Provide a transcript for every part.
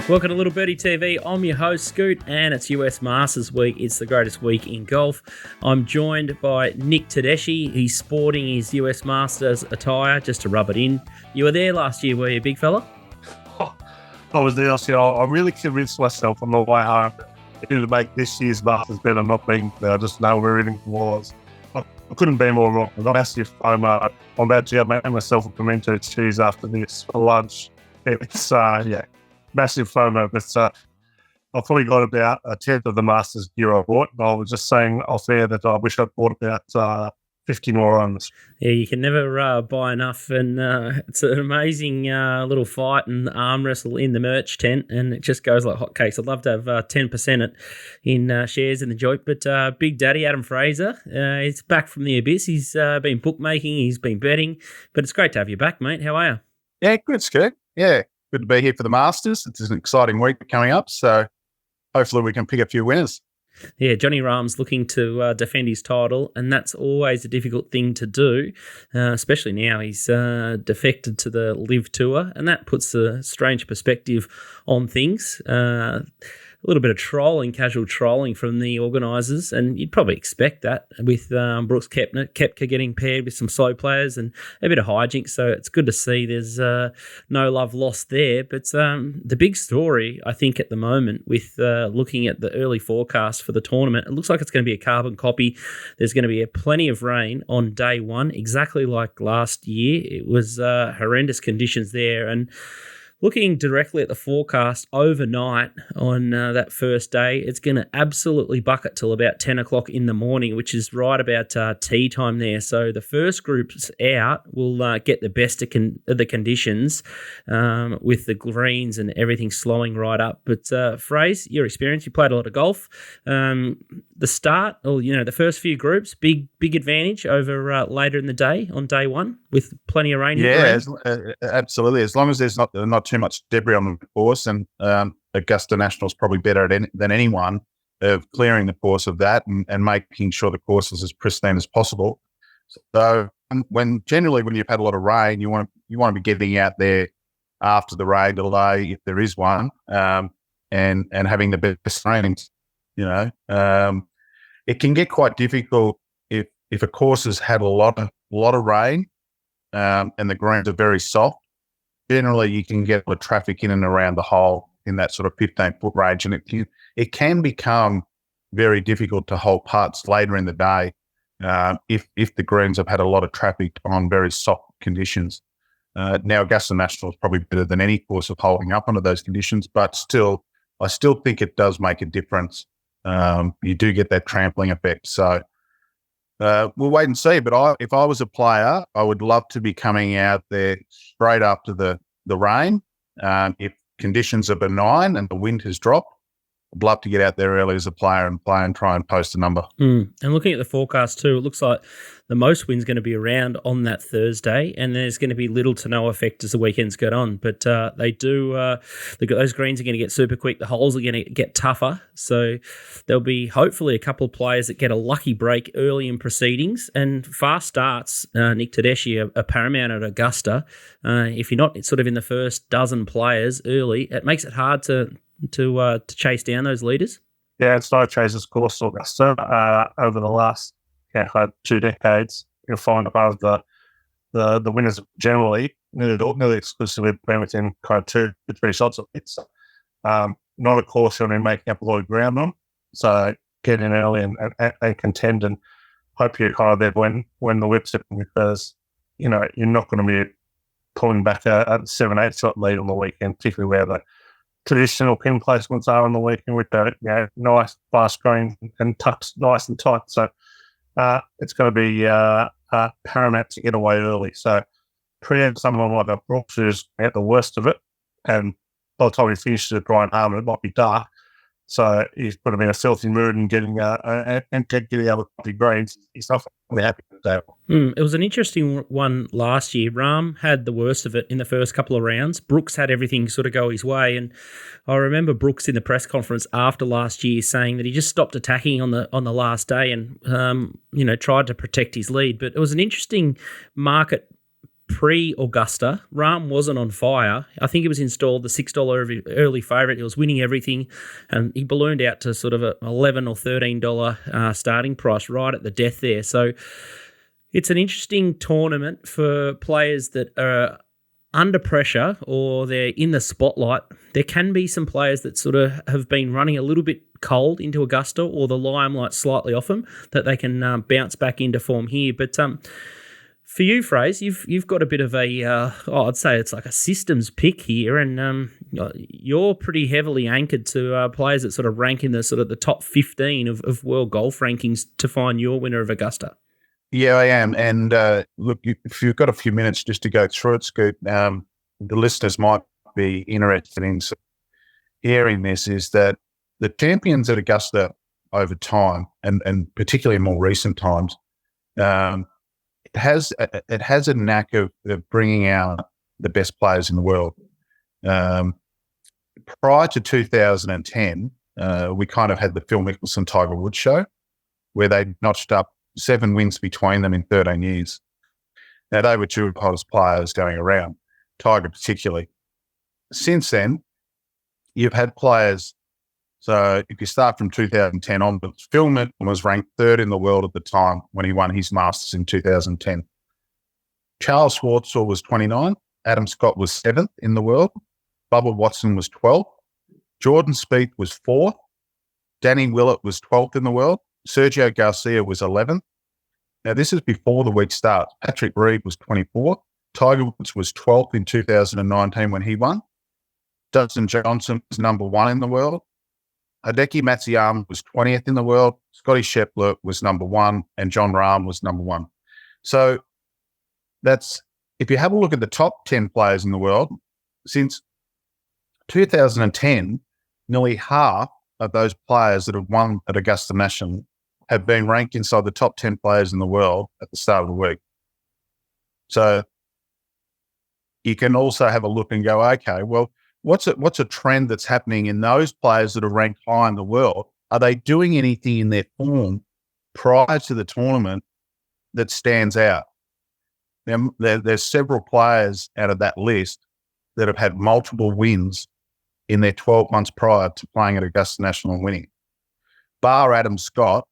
Welcome to Little Birdie TV. I'm your host, Scoot, and it's US Masters Week. It's the greatest week in golf. I'm joined by Nick Tedeschi. He's sporting his US Masters attire just to rub it in. You were there last year, were you, big fella? I was there last year. I really convinced myself on the way home to make this year's Masters better not being there. I just know where everything was. I couldn't be more wrong. I'm massive FOMO. I'm about to make myself a pimento cheese after this for lunch. It's, massive FOMO, but I've probably got about a tenth of the Masters gear I bought. I was just saying off air that I wish I'd bought about 50 more runs. Yeah, you can never buy enough, and it's an amazing little fight and arm wrestle in the merch tent, and it just goes like hotcakes. I'd love to have 10% in shares in the joint, but Big Daddy Adam Fraser, he's back from the abyss. He's been bookmaking, he's been betting, but it's great to have you back, mate. How are you? Yeah, good, Scoot. Yeah, good to be here for the Masters. It's an exciting week coming up, so hopefully we can pick a few winners. Yeah, Johnny Rahm's looking to defend his title, and that's always a difficult thing to do, especially now. He's defected to the Live Tour, and that puts a strange perspective on things. A little bit of trolling, casual trolling from the organisers, and you'd probably expect that with Brooks Koepka getting paired with some slow players and a bit of hijinks, so it's good to see there's no love lost there. But the big story, I think, at the moment with looking at the early forecast for the tournament, it looks like it's going to be a carbon copy. There's going to be plenty of rain on day one, exactly like last year. It was horrendous conditions there, and looking directly at the forecast overnight on that first day, it's going to absolutely bucket till about 10 o'clock in the morning, which is right about tea time there. So the first groups out will get the best of the conditions with the greens and everything slowing right up. But Fraser, your experience, you played a lot of golf. The start, or the first few groups, big advantage over later in the day on day one with plenty of rain. Yeah, absolutely. As long as there's not too much debris on the course, and Augusta National's probably better than anyone of clearing the course of that and making sure the course is as pristine as possible. So when you've had a lot of rain, you want to be getting out there after the rain delay if there is one, and having the best rain. It can get quite difficult if a course has had a lot of rain, and the greens are very soft. Generally, you can get the traffic in and around the hole in that sort of 15-foot range, and it can become very difficult to hold putts later in the day if the greens have had a lot of traffic on very soft conditions. Now, Augusta National is probably better than any course of holding up under those conditions, but I still think it does make a difference. You do get that trampling effect. So we'll wait and see. But if I was a player, I would love to be coming out there straight after the rain. If conditions are benign and the wind has dropped, I'd love to get out there early as a player and play and try and post a number. And looking at the forecast too, it looks like the most wind's going to be around on that Thursday, and there's going to be little to no effect as the weekends get on. But those greens are going to get super quick. The holes are going to get tougher. So there'll be hopefully a couple of players that get a lucky break early in proceedings, and fast starts, Nick Tedeschi, are paramount at Augusta. If you're not sort of in the first dozen players early, it makes it hard to chase down those leaders. Yeah, it's no chaser's course to Augusta. Over the last 2 decades, you'll find above the winners generally nearly exclusively been within kind of 2 to 3 shots of it. So, not a course you'll be making up a lot of ground on. So get in early and contend, and hope you're kind of there when the whip's hitting, because you're not going to be pulling back a 7-8 shot lead on the weekend, particularly where the traditional pin placements are on the weekend with the nice fast green and tucked nice and tight. So it's going to be paramount to get away early. So preempt someone like a Brooks who's at the worst of it, and by the time he finishes at Brian Harmon, it might be dark. So he's put him in a filthy mood and getting out of the greens. He's not really happy with that. It was an interesting one last year. Rahm had the worst of it in the first couple of rounds. Brooks had everything sort of go his way. And I remember Brooks in the press conference after last year saying that he just stopped attacking on the last day and tried to protect his lead. But it was an interesting market pre-Augusta, Rahm wasn't on fire. I think he was installed the $6 early favourite. He was winning everything, and he ballooned out to sort of a $11 or $13 starting price right at the death there. So it's an interesting tournament for players that are under pressure or they're in the spotlight. There can be some players that sort of have been running a little bit cold into Augusta, or the limelight slightly off them, that they can bounce back into form here. But for you, Fraser, you've got a bit of a, I'd say it's like a systems pick here, and you're pretty heavily anchored to players that sort of rank in the sort of the top 15 of world golf rankings to find your winner of Augusta. Yeah, I am. And look, if you've got a few minutes just to go through it, Scoot, the listeners might be interested in hearing this, is that the champions at Augusta over time, and particularly in more recent times, it has a knack of bringing out the best players in the world. Prior to 2010, we kind of had the Phil Mickelson Tiger Woods show, where they notched up 7 wins between them in 13 years. Now, they were two of the hottest players going around, Tiger particularly. Since then, you've had players. So if you start from 2010 onwards, Phil Mickelson was ranked 3rd in the world at the time when he won his Masters in 2010. Charles Schwartzel was 29. Adam Scott was 7th in the world. Bubba Watson was 12th. Jordan Spieth was 4th. Danny Willett was 12th in the world. Sergio Garcia was 11th. Now, this is before the week starts. Patrick Reed was 24th. Tiger Woods was 12th in 2019 when he won. Dustin Johnson was number 1 in the world. Hideki Matsuyama was 20th in the world. Scotty Scheffler was number 1, and John Rahm was number 1. So that's, if you have a look at the top 10 players in the world, since 2010, nearly half of those players that have won at Augusta National have been ranked inside the top 10 players in the world at the start of the week. So you can also have a look and go, okay, well, what's a trend that's happening in those players that are ranked high in the world? Are they doing anything in their form prior to the tournament that stands out? Now, there's several players out of that list that have had multiple wins in their 12 months prior to playing at Augusta National and winning. Bar Adam Scott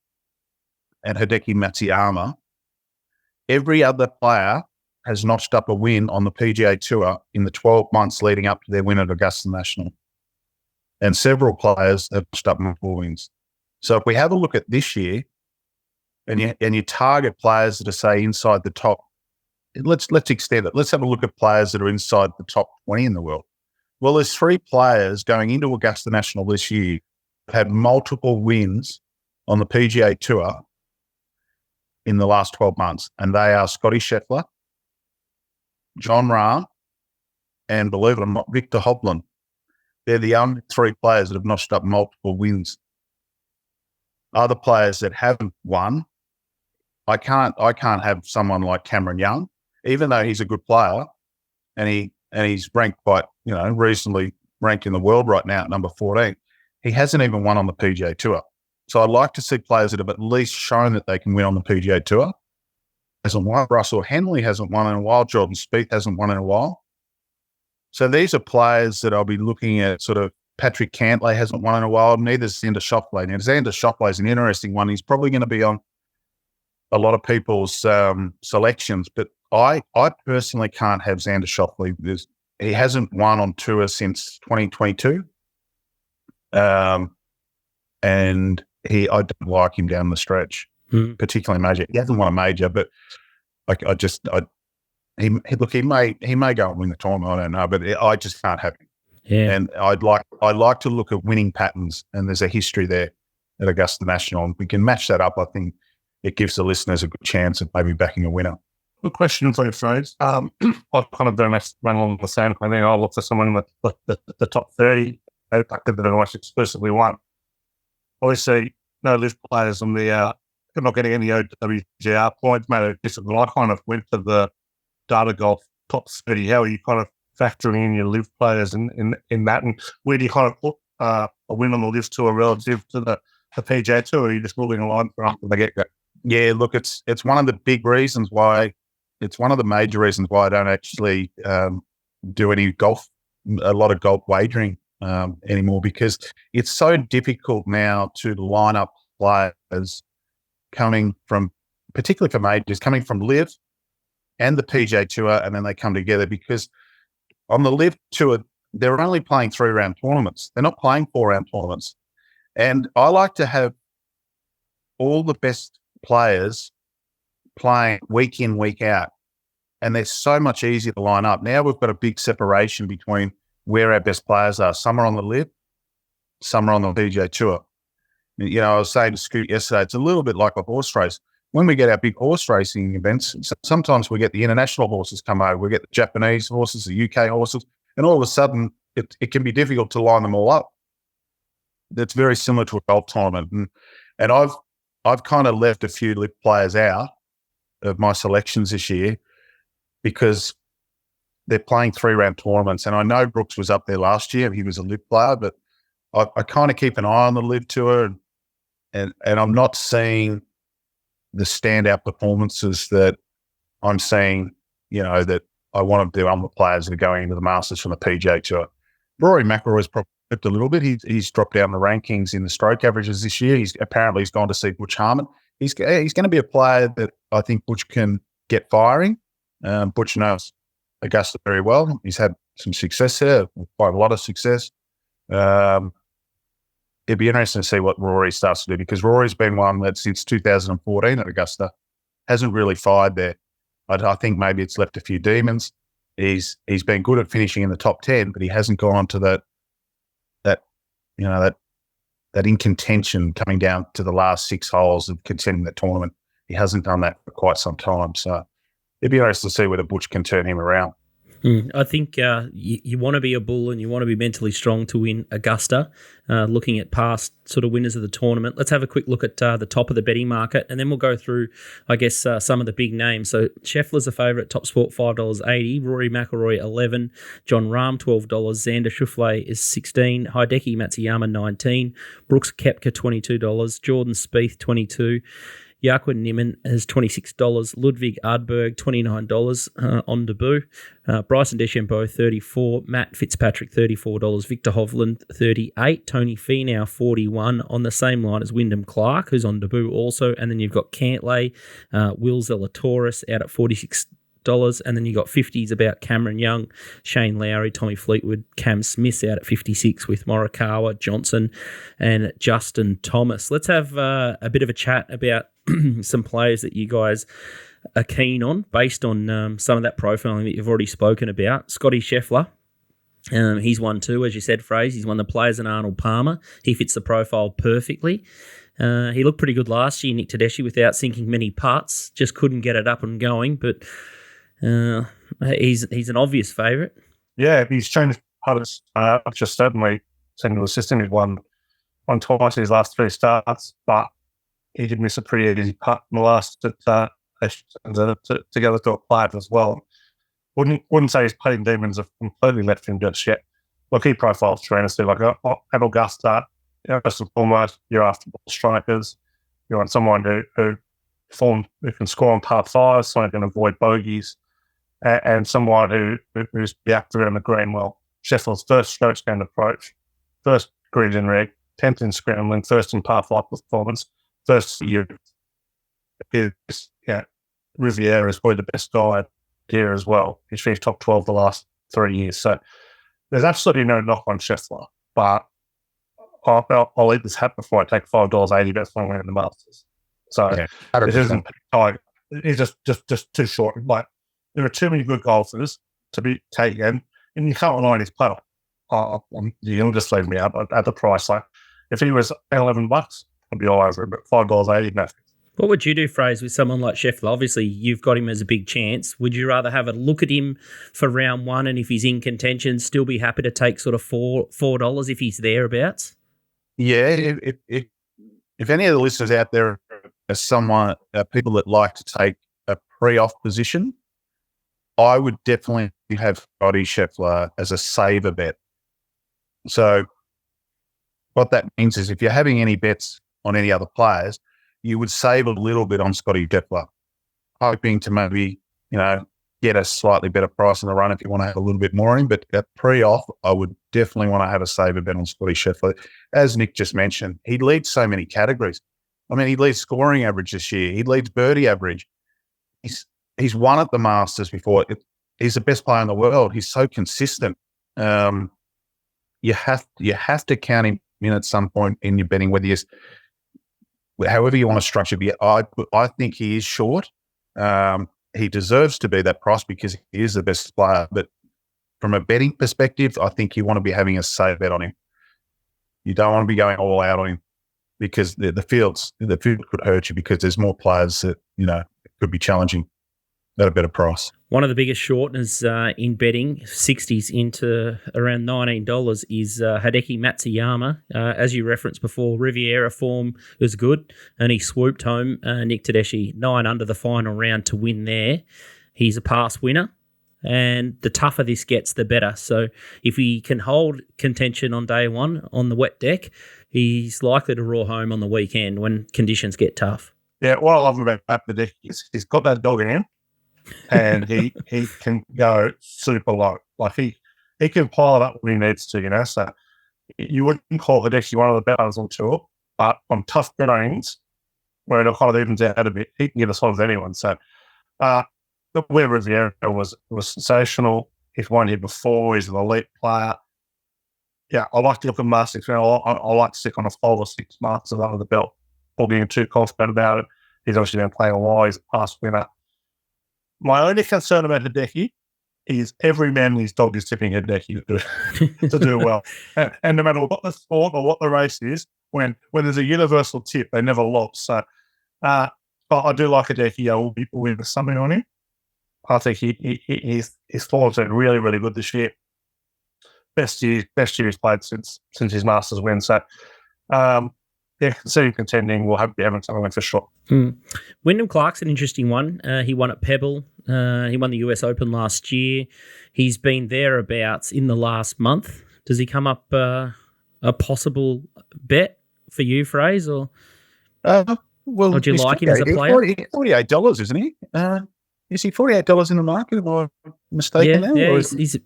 and Hideki Matsuyama, every other player has notched up a win on the PGA Tour in the 12 months leading up to their win at Augusta National. And several players have notched up multiple wins. So if we have a look at this year and you target players that are, say, inside the top, let's extend it. Let's have a look at players that are inside the top 20 in the world. Well, there's 3 players going into Augusta National this year who had multiple wins on the PGA Tour in the last 12 months, and they are Scotty Scheffler, John Rahm, and believe it or not, Victor Hovland. They're the only 3 players that have notched up multiple wins. Other players that haven't won, I can't have someone like Cameron Young, even though he's a good player, and he's ranked quite, reasonably ranked in the world right now at number 14. He hasn't even won on the PGA Tour. So I'd like to see players that have at least shown that they can win on the PGA Tour. Hasn't won. Russell Henley hasn't won in a while. Jordan Spieth hasn't won in a while. So these are players that I'll be looking at. Sort of Patrick Cantlay hasn't won in a while. Neither is Xander Schauffele. Now, Xander Schauffele is an interesting one. He's probably going to be on a lot of people's selections, but I personally can't have Xander Schauffele. He hasn't won on tour since 2022. And I don't like him down the stretch, particularly major. He hasn't won a major, but he may go and win the tournament. I don't know, but I just can't have him. Yeah. And I'd like to look at winning patterns, and there's a history there at Augusta National. And we can match that up. I think it gives the listeners a good chance of maybe backing a winner. Good question for you, Fraser. I've kind of done run along the same. I think I'll look for someone in the top 30 that I watched exclusively won. Obviously, no live players on the not getting any OWGR points made it difficult. I kind of went to the data golf top 30. How are you kind of factoring in your live players in that? And where do you kind of put a win on the live tour relative to the PGA Tour? Or are you just moving a line for after the get-go? Yeah, look, it's one of the big reasons why it's one of the major reasons why I don't actually do a lot of golf wagering anymore, because it's so difficult now to line up players coming from, particularly for majors, coming from Live and the PGA Tour, and then they come together, because on the Live Tour, they're only playing 3-round tournaments. They're not playing 4-round tournaments. And I like to have all the best players playing week in, week out. And they're so much easier to line up. Now we've got a big separation between where our best players are. Some are on the Live, some are on the PGA Tour. You know, I was saying to Scoot yesterday, it's a little bit like a horse race. When we get our big horse racing events, sometimes we get the international horses come over. We get the Japanese horses, the UK horses, and all of a sudden it can be difficult to line them all up. That's very similar to a golf tournament. And I've kind of left a few Live players out of my selections this year because they're playing 3-round tournaments. And I know Brooks was up there last year. He was a Live player, but I kind of keep an eye on the Live Tour, and I'm not seeing the standout performances that I'm seeing, you know, that I want to do on the players that are going into the Masters from the PGA Tour. Rory McIlroy's probably a little bit. He's dropped down the rankings in the stroke averages this year. He's gone to see Butch Harmon. He's going to be a player that I think Butch can get firing. Butch knows Augusta very well. He's had some success there, quite a lot of success. It'd be interesting to see what Rory starts to do, because Rory's been one that since 2014 at Augusta hasn't really fired there. I think maybe it's left a few demons. He's been good at finishing in the top 10, but he hasn't gone to that in contention, coming down to the last 6 holes of contending the tournament. He hasn't done that for quite some time. So it'd be interesting to see whether Butch can turn him around. I think you want to be a bull and you want to be mentally strong to win Augusta, looking at past sort of winners of the tournament. Let's have a quick look at the top of the betting market, and then we'll go through, I guess, some of the big names. So Scheffler's a favourite, TopSport $5.80, Rory McIlroy $11, John Rahm $12, Xander Schauffele is $16, Hideki Matsuyama $19, Brooks Koepka $22, Jordan Spieth $22, Joaquin Niemann is $26, Ludwig Ardberg $29 on debut, Bryson DeChambeau $34, Matt Fitzpatrick $34, Victor Hovland $38, Tony Finau $41, on the same line as Wyndham Clark, who's on debut also, and then you've got Cantlay, Will Zalatoris out at $46, and then you got 50s about Cameron Young, Shane Lowry, Tommy Fleetwood, Cam Smith out at 56 with Morikawa, Johnson, and Justin Thomas. Let's have a bit of a chat about some players that you guys are keen on based on some of that profiling that you've already spoken about. Scotty Scheffler, he's won too, as you said, Fraser. He's won the Players and Arnold Palmer. He fits the profile perfectly. He looked pretty good last year, Nick Tedeschi, without sinking many putts. Just couldn't get it up and going, but he's an obvious favourite. Yeah, he's changed putters. Just certainly seen the system. He's won twice in his last 3 starts, but he did miss a pretty easy putt in the last together to a player as well. Wouldn't say his putting demons have completely left him just yet. Look, he profiles tremendously. Like at Augusta, first and foremost, you're after ball strikers. You want someone who can score on par 5, someone who can avoid bogeys, and someone who's the actor in the green. Well, Scheffler's first strokes gained approach, first green in reg, 10th in scrambling, first in par 5 performance, first year. Riviera is probably the best guy here as well. He's finished top 12 the last 3 years. So there's absolutely no knock on Scheffler, but I'll eat this hat before I take $5.80 best one winning the Masters. So it isn't tight. It's just too short. Like, there are too many good golfers to be taken, and you can't rely on his putter. You'll just leave me out at the price. Like, if he was $11, I'd be all over it, but $5.80, nothing. What would you do, Fraser, with someone like Scheffler? Obviously, you've got him as a big chance. Would you rather have a look at him for round 1, and if he's in contention, still be happy to take sort of $4 if he's thereabouts? Yeah, if any of the listeners out there are people that like to take a pre-off position, I would definitely have Scotty Scheffler as a saver bet. So what that means is if you're having any bets on any other players, you would save a little bit on Scotty Scheffler, hoping to maybe, get a slightly better price on the run if you want to have a little bit more in. But at pre-off, I would definitely want to have a saver bet on Scotty Scheffler. As Nick just mentioned, he leads so many categories. I mean, he leads scoring average this year. He leads birdie average. He's won at the Masters before. He's the best player in the world. He's so consistent. You have to count him in at some point in your betting, however you want to structure it. I think he is short. He deserves to be that price because he is the best player. But from a betting perspective, I think you want to be having a safe bet on him. You don't want to be going all out on him because the field could hurt you because there's more players that, could be challenging at a better price. One of the biggest shorteners in betting, 60s into around $19, is Hideki Matsuyama. As you referenced before, Riviera form was good, and he swooped home Nick Tedeschi 9 under the final round to win there. He's a past winner, and the tougher this gets, the better. So if he can hold contention on day one on the wet deck, he's likely to roar home on the weekend when conditions get tough. Yeah, what I love about Tedeschi is he's got that dog in him. And he can go super low. Like he can pile it up when he needs to, So you wouldn't call Tedeschi one of the betters on tour, but on tough greens, where it kind of evens out a bit, he can get as hot as anyone. So the win Riviera was sensational. He's won here before. He's an elite player. Yeah, I like to look at Masters. I like to stick on a 5 or 6 Masters under the belt. Not being too confident about it. He's obviously been playing a while. He's a past winner. My only concern about Tedeschi is every man and his dog is tipping Tedeschi to do well. And no matter what the sport or what the race is, when there's a universal tip, they never lost. So but I do like Tedeschi. I will be with something on him. I think his form's been really, really good this year. Best year he's played since his Masters win. So considering contending, we'll be having something for sure. Wyndham Clark's an interesting one. He won at Pebble. He won the US Open last year. He's been thereabouts in the last month. Does he come up a possible bet for you, Fraser? Or do you like him as a player? $48, isn't he? Is he $48 in the market? Am I mistaken there?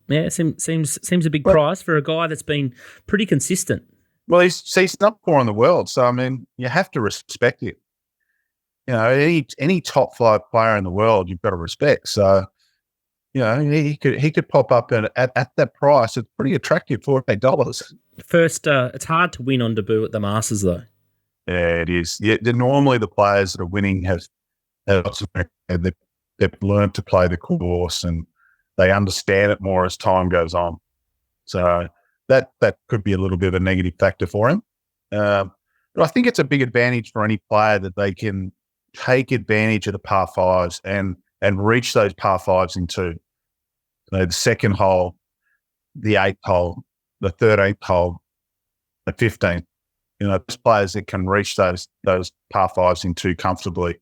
Yeah, seems a big price for a guy that's been pretty consistent. Well, he's number 4 in the world, so I mean, you have to respect it. Any top 5 player in the world, you've got to respect. So, he could pop up at that price. It's pretty attractive, $48. First, it's hard to win on debut at the Masters, though. Yeah, it is. Yeah, normally the players that are winning they've learned to play the course and they understand it more as time goes on. So that could be a little bit of a negative factor for him. But I think it's a big advantage for any player that they can take advantage of the par 5s and reach those par 5s in 2. The second hole, the 8th hole, the 13th hole, the 15th. Those players that can reach those par 5s in 2 comfortably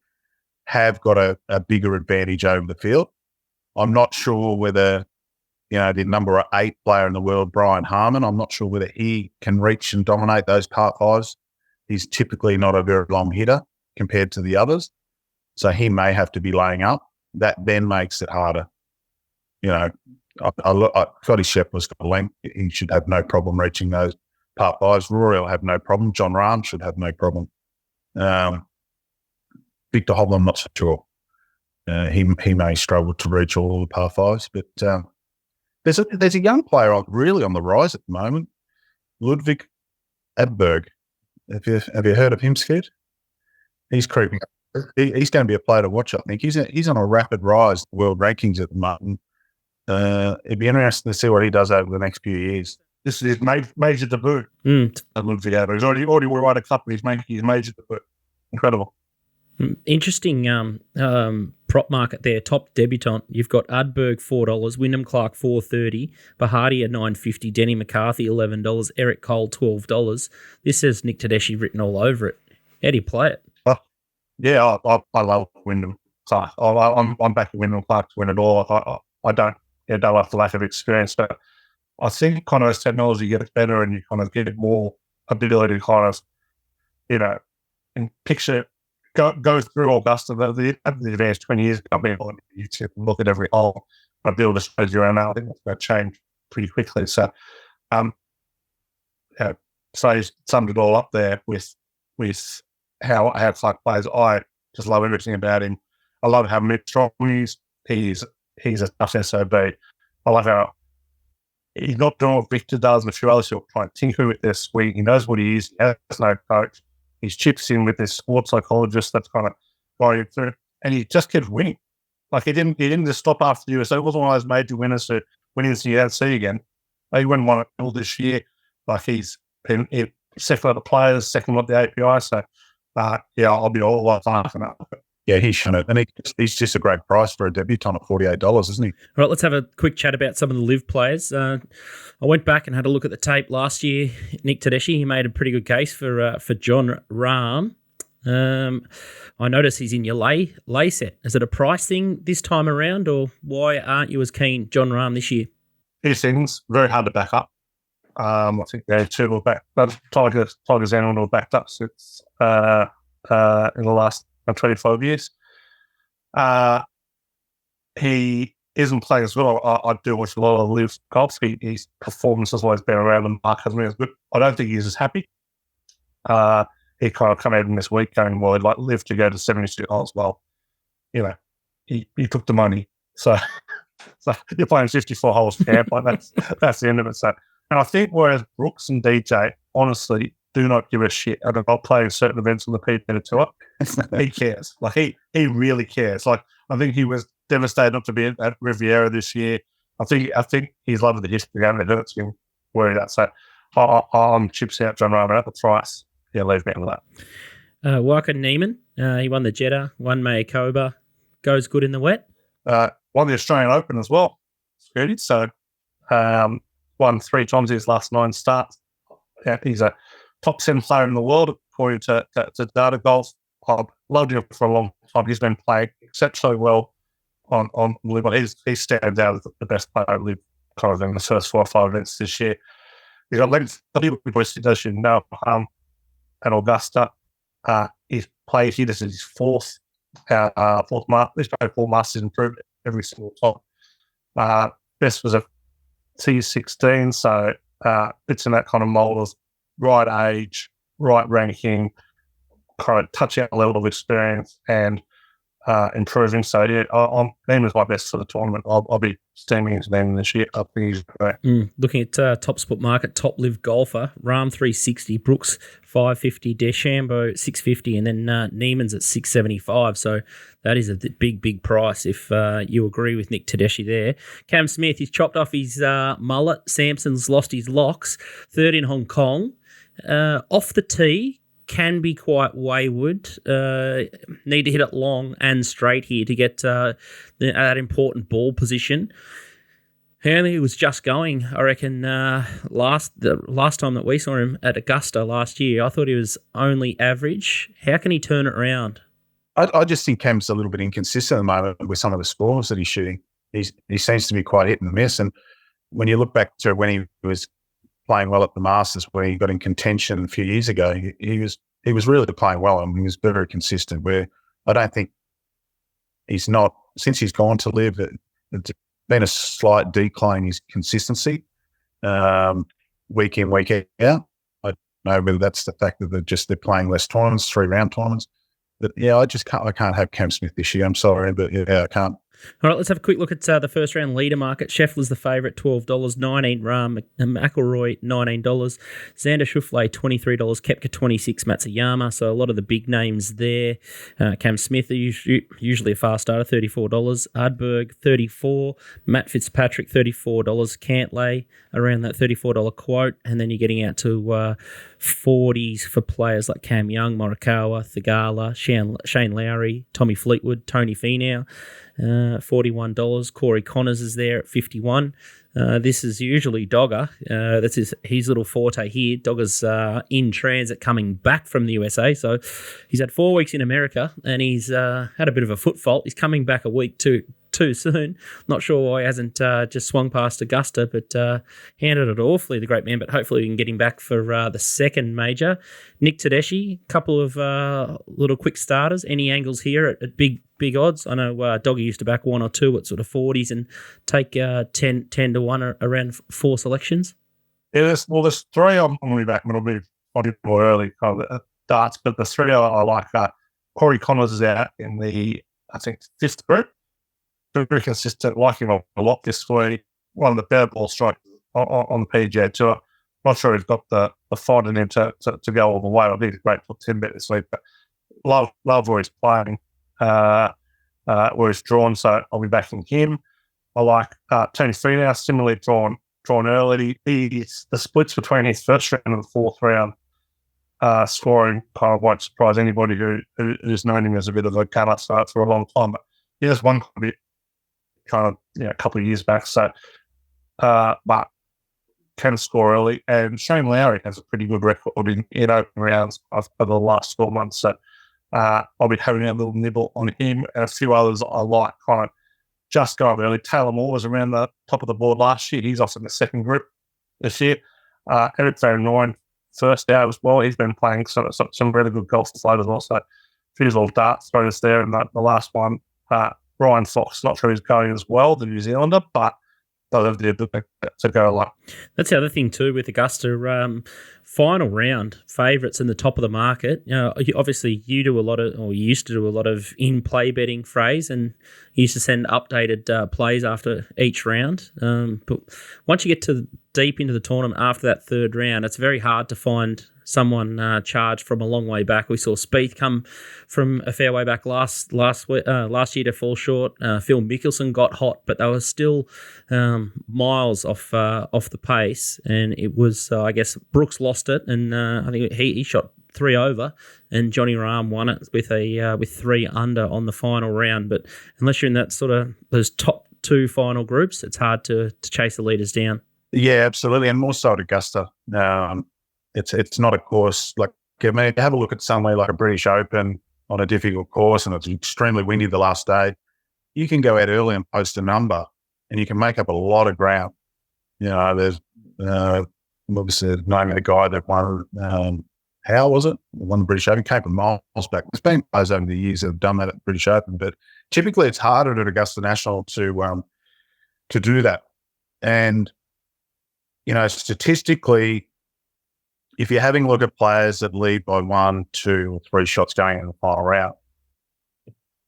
have got a bigger advantage over the field. I'm not sure whether the number 8 player in the world, Brian Harman, I'm not sure whether he can reach and dominate those par 5s. He's typically not a very long hitter compared to the others. So he may have to be laying up. That then makes it harder. Scotty Scheffler's got length. He should have no problem reaching those par 5s. Rory will have no problem. John Rahm should have no problem. Victor Hovland, I'm not so sure. He may struggle to reach all the par 5s, but there's a young player really on the rise at the moment, Ludwig Edberg. Have you heard of him, Skid? He's creeping up. He's going to be a player to watch, I think. He's on a rapid rise in world rankings at the moment. It'd be interesting to see what he does over the next few years. This is his major debut. Ludwig Edberg. He's already won a cup, and he's making his major debut. Incredible. Interesting prop market there. Top debutant. You've got Adberg $4, Wyndham Clark $4.30, Bahadia $9.50, Denny McCarthy $11, Eric Cole $12. This says Nick Tedeschi written all over it. How do you play it? Yeah, I love Wyndham Clark. I'm back at Wyndham Clark to win it all. I don't like the lack of experience, but I think kind of as technology gets better and you kind of get more ability to kind of, and picture go through Augusta. The advanced 20 years ago, I've been on YouTube and look at every hole. I build a strategy around that. I think that's going to change pretty quickly. So, so he's summed it all up there with how Clark plays. I just love everything about him. I love how strong he is. He's a tough SOB. I love how he's not doing what Victor does and a few others who are trying to tinker with their swing. He knows what he is. He has no coach. He chips in with this sports psychologist that's kind of going through, and he just kept winning. Like he didn't just stop after the US. It wasn't one of those major winners who went into the UFC again. He won one all this year. Like he's been second of the players, second of the API. So I'll be all laughing at that. Yeah, he's shown it. And he's just a great price for a debutant at $48, isn't he? All right, let's have a quick chat about some of the live players. I went back and had a look at the tape last year. Nick Tedeschi, he made a pretty good case for John Rahm. I notice he's in your lay set. Is it a price thing this time around, or why aren't you as keen John Rahm this year? These things, very hard to back up. I think they two will back, but Tiger's animal will backed up since in the last 25 years. He isn't playing as well. I do watch a lot of live golf. His performance has always been around the mark, hasn't been as good. I don't think he's as happy. He kind of come out in this week going, well, he'd like live to go to 72 holes. Well, he took the money. So you're playing 54 holes camp. Like that's the end of it. So, and I think whereas Brooks and DJ honestly do not give a shit about playing certain events on the PGA Tour, he cares. Like he really cares. Like I think he was devastated not to be at Riviera this year. I think he's loved the history game. It hurts him worried that. So I'm chips out John Rahm at the price. Yeah, leave me with that. Walker Neiman, he won the Jeddah, won Mayakoba, goes good in the wet. Won the Australian Open as well. Birdie. So won 3 times his last 9 starts. Yeah, he's a top 10 player in the world according to Data Golf. I've loved him for a long time. He's been playing exceptionally well on Live. He stands out as the best player at Live kind of in the first 4 or 5 events this year. He's got legs. As you know, at Augusta, he's played here. This is his fourth mark. He's played 4 Masters improved every single time. Best was a T16, so it's in that kind of mold of right age, right ranking, kind of touchdown level of experience and improving. So yeah, Name is my best for the tournament. I'll be steaming into them this year. I think he's great. Looking at TopSport market, top live golfer, Rahm 360, Brooks 550, DeChambeau 650, and then Neiman's at 675. So that is a big price if you agree with Nick Tedeschi there. Cam Smith, he's chopped off his mullet. Sampson's lost his locks. Third in Hong Kong. Off the tee, can be quite wayward. Need to hit it long and straight here to get that important ball position. He was just going, I reckon, the last time that we saw him at Augusta last year, I thought he was only average. How can he turn it around? I just think Cam's a little bit inconsistent at the moment with some of the scores that he's shooting. He seems to be quite hit and miss. And when you look back to when he was playing well at the Masters, when he got in contention a few years ago, he was really playing well and he was very consistent. Where I don't think he's not, since he's gone to Live, it's been a slight decline in his consistency week in, week out. I don't know whether that's the fact that they're playing less tournaments, 3-round tournaments. But yeah, I can't have Cam Smith this year. I'm sorry, but yeah, I can't. All right, let's have a quick look at the first round leader market. Scheffler's the favourite, $12. 19 Rahm, McIlroy, $19. Xander Schauffele, $23. Koepka, $26. Matsuyama. So a lot of the big names there. Cam Smith, usually a fast starter, $34. Ardberg, $34. Matt Fitzpatrick, $34. Cantlay, around that $34 quote. And then you're getting out to 40s for players like Cam Young, Morikawa, Thigala, Shane Lowry, Tommy Fleetwood, Tony Finau. $41. Corey Connors is there at $51. This is usually Dogger. That's his little forte here. Dogger's in transit coming back from the USA. So he's had 4 weeks in America and he's had a bit of a foot fault. He's coming back a week to too soon. Not sure why he hasn't just swung past Augusta, but handled it awfully, the great man. But hopefully we can get him back for the second major. Nick Tedeschi, couple of little quick starters. Any angles here at big odds? I know Doggy used to back 1 or 2 at sort of 40s and take 10 to 1 around 4 selections. Yeah, there's 3 I'm going to be back. It'll be more early kind of darts, but the 3 I like. Corey Connors is out in the, I think, 5th group. Very consistent, like him a lot this week. One of the better ball strikers on the PGA Tour. Not sure he's got the fight in him to go all the way. I think he's great for 10 bet this week, but love where he's playing, where he's drawn, so I'll be backing him. I like Tony Finau, similarly drawn early. The splits between his first round and the 4th round scoring kind of won't surprise anybody who's known him as a bit of a gunner for a long time. But he has one a couple of years back, so but can score early. And Shane Lowry has a pretty good record in open rounds over the last 4 months. So I'll be having a little nibble on him and a few others I like kind of just going early. Taylor Moore was around the top of the board last year. He's off in the second group this year. Eric Van Rooyen, first out as well. He's been playing some really good golf to float as well. So a few little darts thrown us there. And the last one, Ryan Fox, not sure he's going as well, the New Zealander, but they'll have the ability to go a lot. That's the other thing too with Augusta. Final round favourites in the top of the market. Obviously, you used to do a lot of in-play betting, Fraser, and you used to send updated plays after each round. But once you get to deep into the tournament after that 3rd round, it's very hard to find someone charged from a long way back. We saw Spieth come from a fair way back last year to fall short. Phil Mickelson got hot, but they were still miles off the pace. And it was, I guess, Brooks lost it, and I think he shot 3 over, and Johnny Rahm won it with 3 under on the final round. But unless you're in that sort of those top 2 final groups, it's hard to chase the leaders down. Yeah, absolutely, and more so at Augusta. It's not a course like, I mean, have a look at somewhere like a British Open on a difficult course and it's extremely windy the last day. You can go out early and post a number and you can make up a lot of ground. There's obviously the name of the guy that won, how was it? Won the British Open, came from miles back. There's been players over the years that have done that at the British Open, but typically it's harder at Augusta National to do that. And, statistically, if you're having a look at players that lead by 1, 2, or 3 shots going in the final round,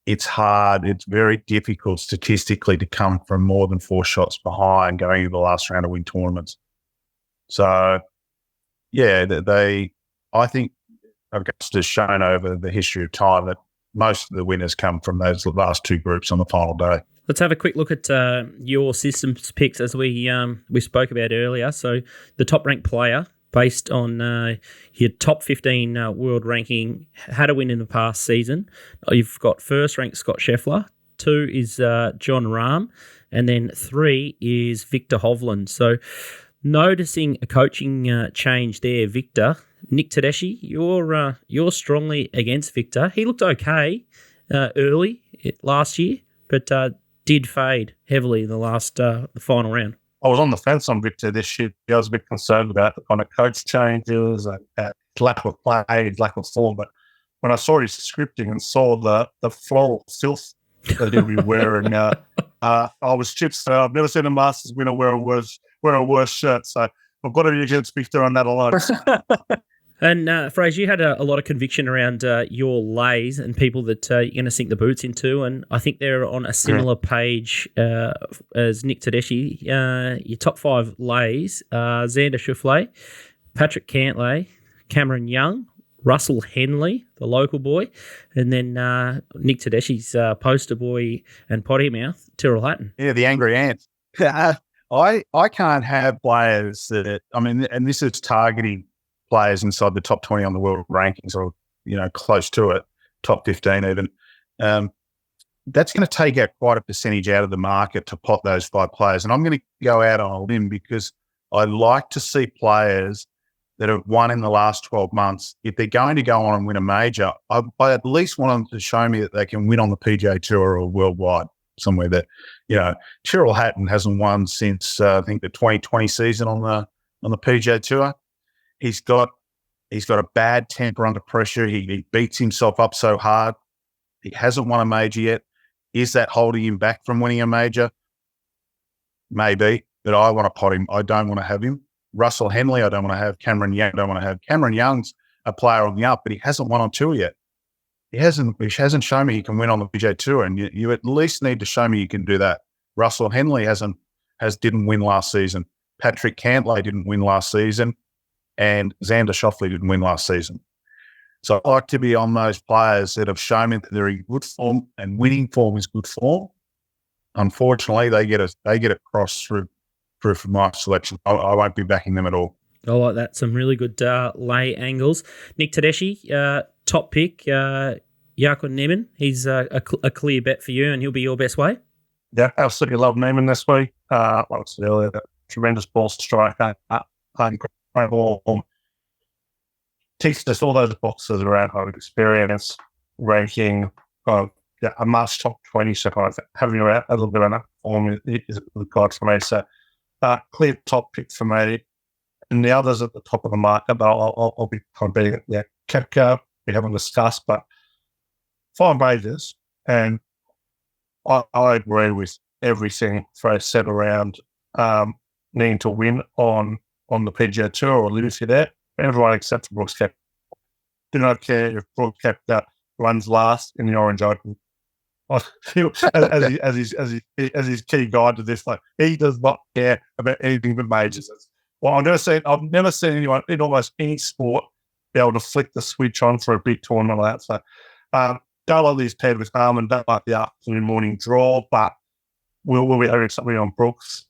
it's hard. It's very difficult statistically to come from more than 4 shots behind going into the last round to win tournaments. So, yeah, I think Augusta's shown over the history of time that most of the winners come from those last 2 groups on the final day. Let's have a quick look at your systems picks as we spoke about earlier. So the top-ranked player, based on your top 15 world ranking, had a win in the past season. You've got first-ranked Scott Scheffler, 2 is John Rahm, and then 3 is Victor Hovland. So noticing a coaching change there, Victor. Nick Tedeschi, you're strongly against Victor. He looked okay early last year, but did fade heavily in the last the final round. I was on the fence on Victor this year. I was a bit concerned about the kind of coach changes and lack of play, lack of form. But when I saw his scripting and saw the floral filth that he'll be wearing, I was chips. I've never seen a Masters winner wear a worse shirt. So I've got to be against Victor on that alone. And Fraser, you had a lot of conviction around your lays and people that you're going to sink the boots into, and I think they're on a similar page as Nick Tedeschi. Your top 5 lays are Xander Schauffele, Patrick Cantlay, Cameron Young, Russell Henley, the local boy, and then Nick Tedeschi's poster boy and potty mouth, Tyrrell Hatton. Yeah, the angry ant. I can't have players that, and this is targeting players inside the top 20 on the world rankings or, close to it, top 15 even. That's going to take out quite a percentage out of the market to pot those 5 players. And I'm going to go out on a limb because I like to see players that have won in the last 12 months. If they're going to go on and win a major, I at least want them to show me that they can win on the PGA Tour or worldwide. somewhere that, Tyrrell Hatton hasn't won since I think the 2020 season on the PGA Tour. He's got a bad temper under pressure. He beats himself up so hard. He hasn't won a major yet. Is that holding him back from winning a major? Maybe, but I want to pot him. I don't want to have him. Russell Henley, I don't want to have. Cameron Young, I don't want to have. Cameron Young's a player on the up, but he hasn't won on tour yet. He hasn't shown me he can win on the PGA Tour, and you at least need to show me you can do that. Russell Henley didn't win last season. Patrick Cantlay didn't win last season, and Xander Schauffele didn't win last season. So I like to be on those players that have shown me that they're in good form, and winning form is good form. Unfortunately, they get a cross through for my selection. I won't be backing them at all. I like that. Some really good lay angles. Nick Tedeschi, top pick. Jakob Niemann, he's a clear bet for you, and he'll be your best way. Yeah, absolutely love Niemann this week. Like I said earlier, tremendous ball striker, great ball. Ticks us all those boxes around kind of experience, ranking, a March top 20, so kind of having a little bit of that form is a good guide for me. So clear top pick for me. And the others at the top of the market, but I'll be kind of beating it. Yeah, Koepka, we haven't discussed, but 5 majors, and I agree with everything Fraser said around needing to win on the PGA Tour or Liberty there. Everyone except Brooks Koepka. Do not care if Brooks Koepka runs last in the Orange Open. As his key guide to this, like, he does not care about anything but majors. Well, I've never seen anyone in almost any sport be able to flick the switch on for a big tournament like that. So don't like these paired with Harmon, don't like the afternoon morning draw, but we'll be having something on Brooks.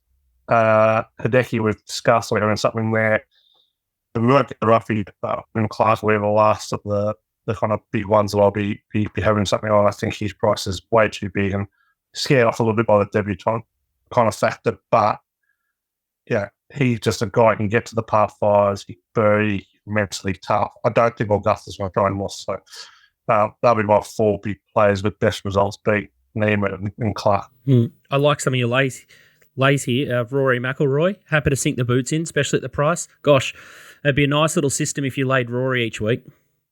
Hideki, we've discussed, we're having something there. We won't get the roughie in class, we're the last of the kind of big ones that I'll be having something on. I think his price is way too big and scared off a little bit by the debutant kind of factor, but yeah, he's just a guy who can get to the par fives. He's very mentally tough. I don't think Augusta's going to try and loss. So that'll be my 4 big players with best results beat Niemann and Clark. I like some of your lays here. Rory McIlroy, happy to sink the boots in, especially at the price. Gosh, it'd be a nice little system if you laid Rory each week.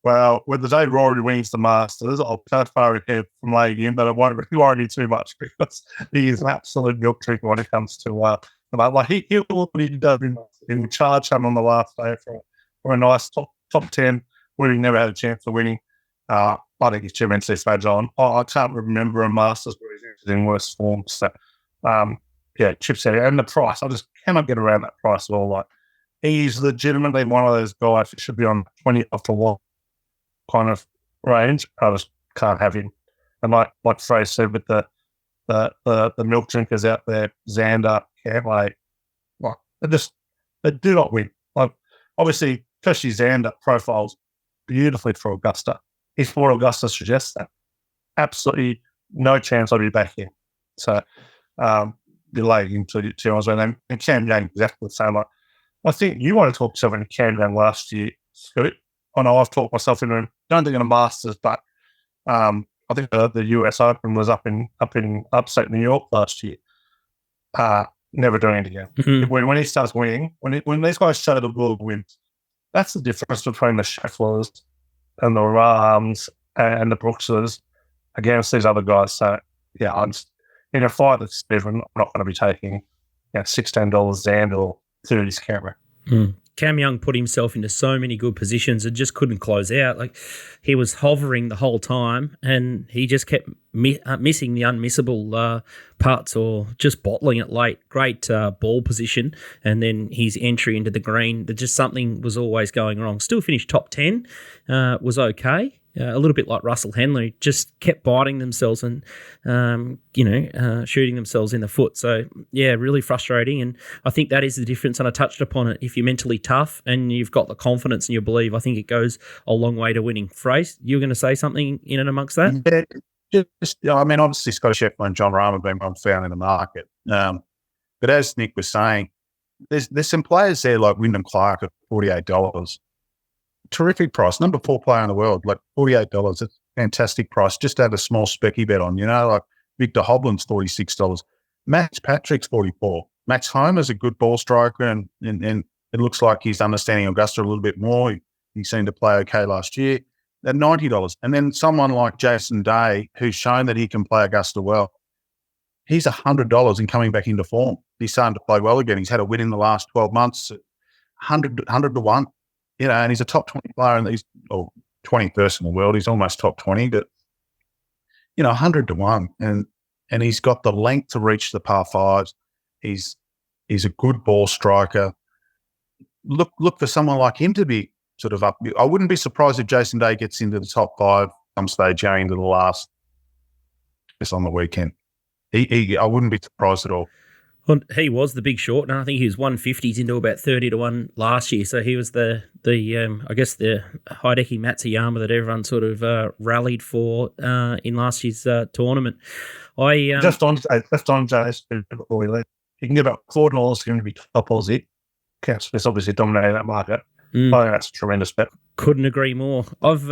Well, with the day Rory wins the Masters, I'll go far ahead from laying him, but it won't really worry me too much because he is an absolute milk drinker when it comes to like he'll do what he does. He'll charge him on the last day for a nice top 10 where he never had a chance of winning. I think he's tremendously fragile. I can't remember a Masters where he's in worse form. So, chips out. And the price, I just cannot get around that price at all. Like, he's legitimately one of those guys that should be on 20 to 1 kind of range. I just can't have him. And like Fraser said, with the milk drinkers out there, Xander, Cantlay, they do not win. Like, obviously, especially Xander profiles beautifully for Augusta. If for Augusta suggests that, absolutely no chance I'll be back in. So, you're laying into 2 hours and Cam Young exactly the same. Like, I think you want to talk yourself into Cam Young last year, Scoot. I know I've talked myself into him. Don't think in a Masters, but I think the US Open was up in upstate New York last year. Never doing it again. Mm-hmm. When he starts winning, when these guys show the will wins, that's the difference between the Schefflers and the Rahms and the Brookses against these other guys. So, yeah, I'm just, in a fight that's different, I'm not going to be taking $16 Xander or 30's camera. Cam Young put himself into so many good positions and just couldn't close out. Like, he was hovering the whole time and he just kept missing the unmissable putts or just bottling it late. Great ball position, and then his entry into the green, just something was always going wrong. Still finished top 10, was okay. A little bit like Russell Henley, just kept biting themselves and, shooting themselves in the foot. So, yeah, really frustrating. And I think that is the difference. And I touched upon it. If you're mentally tough and you've got the confidence and you believe, I think it goes a long way to winning. Fraser, you were going to say something in and amongst that? Yeah, obviously Scotty Scheffler and John Rahm have been found in the market. But as Nick was saying, there's some players there like Wyndham Clark at $48. Terrific price, number 4 player in the world, like $48. It's a fantastic price. Just add a small specky bet on, like Victor Hovland's $46. Max Patrick's 44. Max Homer's a good ball striker, and it looks like he's understanding Augusta a little bit more. He seemed to play okay last year. At $90. And then someone like Jason Day, who's shown that he can play Augusta well, he's $100 and coming back into form. He's starting to play well again. He's had a win in the last 12 months, 100 to 1, and he's a top 20 player, and he's 21st in the world. He's almost top 20, but 100 to 1, and he's got the length to reach the par fives. He's a good ball striker. Look for someone like him to be sort of up. I wouldn't be surprised if Jason Day gets into the top 5 some stage going into the last, just on the weekend. I wouldn't be surprised at all. Well, he was the big short, and I think he was 150s into about 30 to 1 last year. So he was the I guess the Hideki Matsuyama that everyone sort of rallied for in last year's tournament. Just on Jace before we leave, you can get about $4 for him to be top Aussie. Caps obviously dominating that market. I think that's a tremendous bet. Couldn't agree more. I've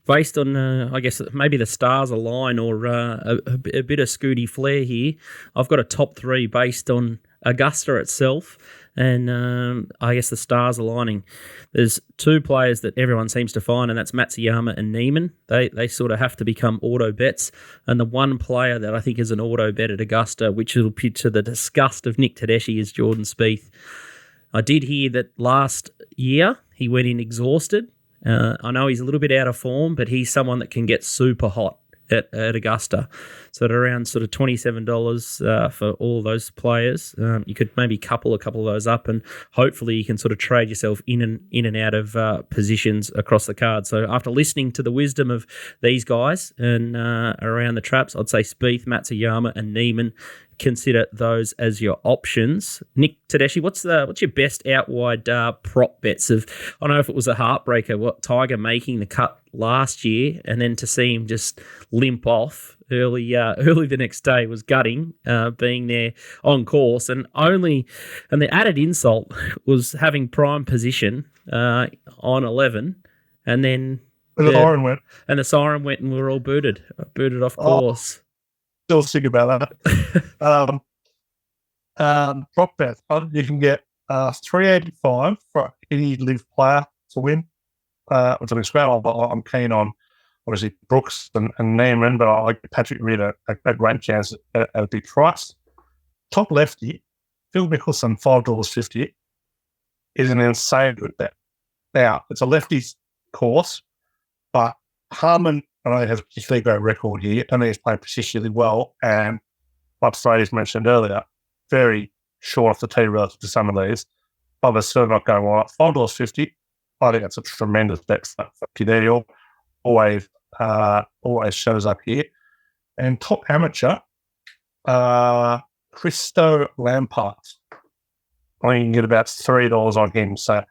based on I guess maybe the stars align or a bit of Scooty flair here. I've got a top 3 based on Augusta itself, and I guess the stars aligning. There's 2 players that everyone seems to find, and that's Matsuyama and Neiman. They sort of have to become auto bets, and the one player that I think is an auto bet at Augusta, which will be to the disgust of Nick Tedeschi, is Jordan Spieth. I did hear that last year he went in exhausted. I know he's a little bit out of form, but he's someone that can get super hot at Augusta. So at around sort of $27 for all those players, you could maybe couple a couple of those up, and hopefully you can sort of trade yourself in and out of positions across the card. So after listening to the wisdom of these guys and around the traps, I'd say Spieth, Matsuyama, and Neiman. Consider those as your options. Nick Tedeschi, what's your best out wide prop bets of? I don't know if it was a heartbreaker, what Tiger making the cut last year, and then to see him just limp off early the next day was gutting. Being there on course, and the added insult was having prime position on 11, and then the siren went, and we were all booted off course. Still sick about that. Prop bet. You can get $3.85 for any live player to win. Which I'm excited. I'm keen on obviously Brooks and Neiman, but I like Patrick Reed a great chance at a big price. Top lefty, Phil Mickelson, $5.50 is an insane good bet. Now it's a lefty's course, but Harman, I know he has a particularly great record here, and he's playing particularly well. And like Fraser mentioned earlier, very short off the tee relative to some of these. But they're still not going well. $5.50, I think that's a tremendous bet for Tedeschi. Always shows up here. And top amateur, Christo Lampard. I think you can get about $3 on him. So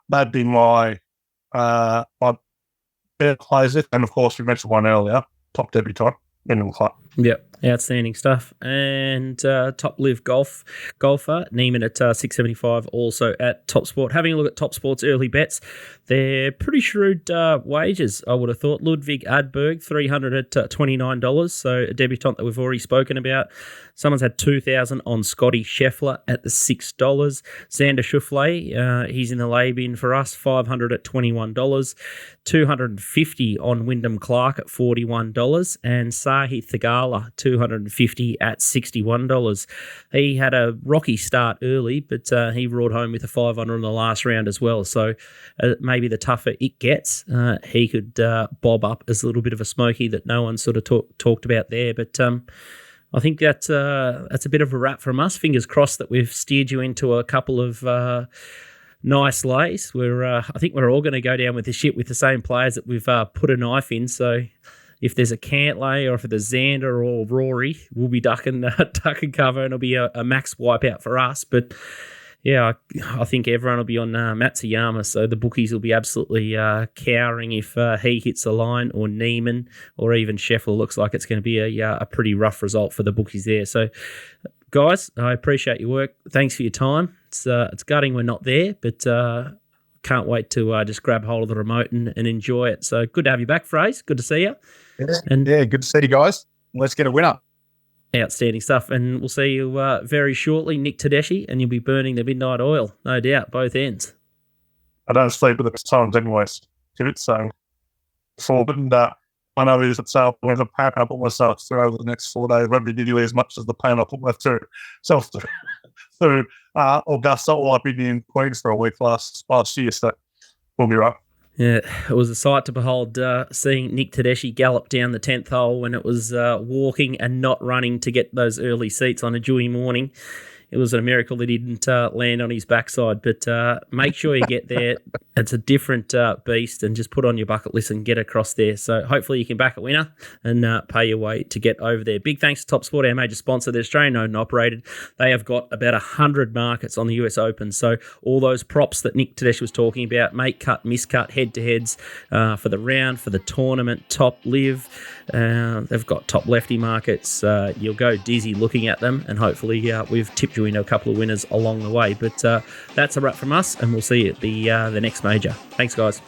that'd be my better plays it, and of course we mentioned one earlier, top debutant, Wyndham Club. Yep, outstanding stuff. And top live golfer Neiman at $6.75, also at TopSport. Having a look at TopSport's early bets, they're pretty shrewd wages, I would have thought. Ludwig Adberg, $300 at $29, so a debutant that we've already spoken about. Someone's had $2,000 on Scotty Scheffler at the $6. Xander Schauffele, he's in the lay bin for us, $500 at $21. $250 on Wyndham Clark at $41, and Sahith Theegala, $250 at $61. He had a rocky start early, but he roared home with a 500 in the last round as well. So maybe the tougher it gets, he could bob up as a little bit of a smoky that no one sort of talked about there. But I think that's a bit of a wrap from us. Fingers crossed that we've steered you into a couple of nice lays. I think we're all going to go down with the ship with the same players that we've put a knife in. So if there's a Cantlay or if there's Xander or Rory, we'll be ducking cover, and it'll be a max wipeout for us. But yeah, I think everyone will be on Matsuyama, so the bookies will be absolutely cowering if he hits the line, or Neiman, or even Scheffler. Looks like it's going to be a pretty rough result for the bookies there. So, guys, I appreciate your work. Thanks for your time. It's gutting we're not there, but can't wait to just grab hold of the remote and enjoy it. So good to have you back, Fraser. Good to see you. Yeah, good to see you guys. let's get a winner. Outstanding stuff. And we'll see you very shortly, Nick Tedeschi, and you'll be burning the midnight oil, no doubt, both ends. I don't sleep at the times anyways. So forward, and I know is that when the pain I put myself through over the next 4 days won't be nearly as much as the pain I put myself through Augusta, or I've been in Queens for a week last year, so we'll be right. Yeah, it was a sight to behold seeing Nick Tedeschi gallop down the 10th hole when it was walking and not running to get those early seats on a dewy morning. It was a miracle that he didn't land on his backside, but make sure you get there. It's a different beast, and just put on your bucket list and get across there. So hopefully you can back a winner and pay your way to get over there. Big thanks to TopSport, our major sponsor. They're Australian owned and operated. They have got about 100 markets on the US Open. So all those props that Nick Tedeschi was talking about, make cut, miscut, head-to-heads for the round, for the tournament, top live. They've got top lefty markets. You'll go dizzy looking at them, and hopefully we've tipped you into a couple of winners along the way. But that's a wrap from us, and we'll see you at the next major. Thanks, guys.